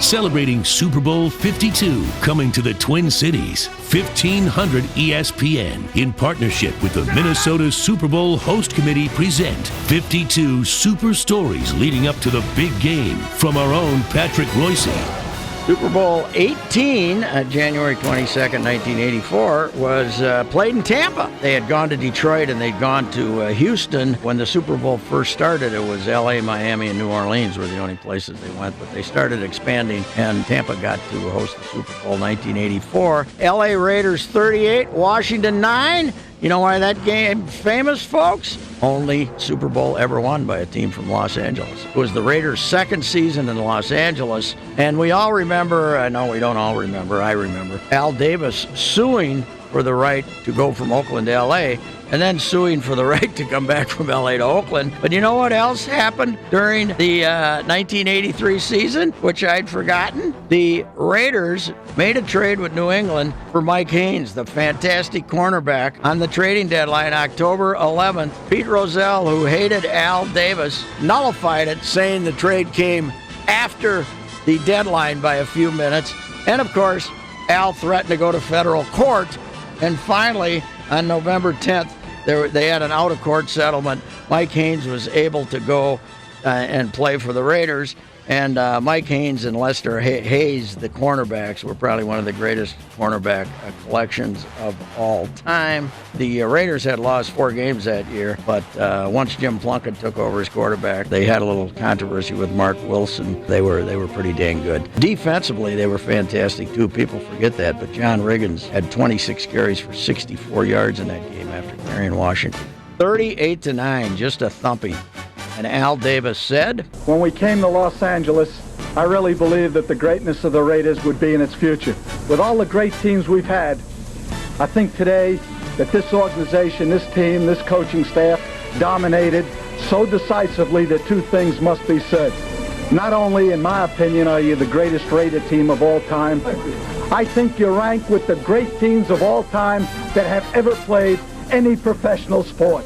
Celebrating Super Bowl 52, coming to the Twin Cities, 1500 ESPN, in partnership with the Minnesota Super Bowl Host Committee, present 52 super stories leading up to the big game from our own Patrick Reusse. Super Bowl XVIII, January 22nd, 1984, was played in Tampa. They had gone to Detroit and they'd gone to Houston. When the Super Bowl first started, it was L.A., Miami, and New Orleans were the only places they went. But they started expanding, and Tampa got to host the Super Bowl 1984. L.A. Raiders 38, Washington 9. You know why that game famous, folks? Only Super Bowl ever won by a team from Los Angeles. It was the Raiders' second season in Los Angeles, and we all remember, I know we don't all remember, I remember, Al Davis suing for the right to go from Oakland to L.A., and then suing for the right to come back from L.A. to Oakland. But you know what else happened during the 1983 season, which I'd forgotten? The Raiders made a trade with New England for Mike Haynes, the fantastic cornerback, on the trading deadline, October 11th. Pete Rozelle, who hated Al Davis, nullified it, saying the trade came after the deadline by a few minutes. And, of course, Al threatened to go to federal court. And finally, on November 10th, they had an out-of-court settlement. Mike Haynes was able to go and play for the Raiders. And Mike Haynes and Lester Hayes, the cornerbacks, were probably one of the greatest cornerback collections of all time. The Raiders had lost 4 games that year, but once Jim Plunkett took over as quarterback, they had a little controversy with Mark Wilson. They were pretty dang good. Defensively, they were fantastic, too. People forget that, but John Riggins had 26 carries for 64 yards in that game after carrying Washington. 38-9, just a thumping. And Al Davis said, "When we came to Los Angeles, I really believed that the greatness of the Raiders would be in its future. With all the great teams we've had, I think today that this organization, this team, this coaching staff dominated so decisively that 2 things must be said. Not only, in my opinion, are you the greatest Raider team of all time, I think you rank with the great teams of all time that have ever played any professional sport."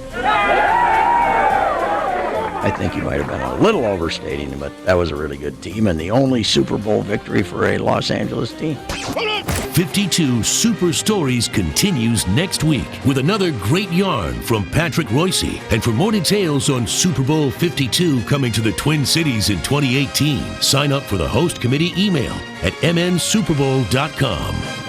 I think you might have been a little overstating, but that was a really good team and the only Super Bowl victory for a Los Angeles team. 52 Super Stories continues next week with another great yarn from Patrick Reusse. And for more details on Super Bowl 52 coming to the Twin Cities in 2018, sign up for the Host Committee email at mnsuperbowl.com.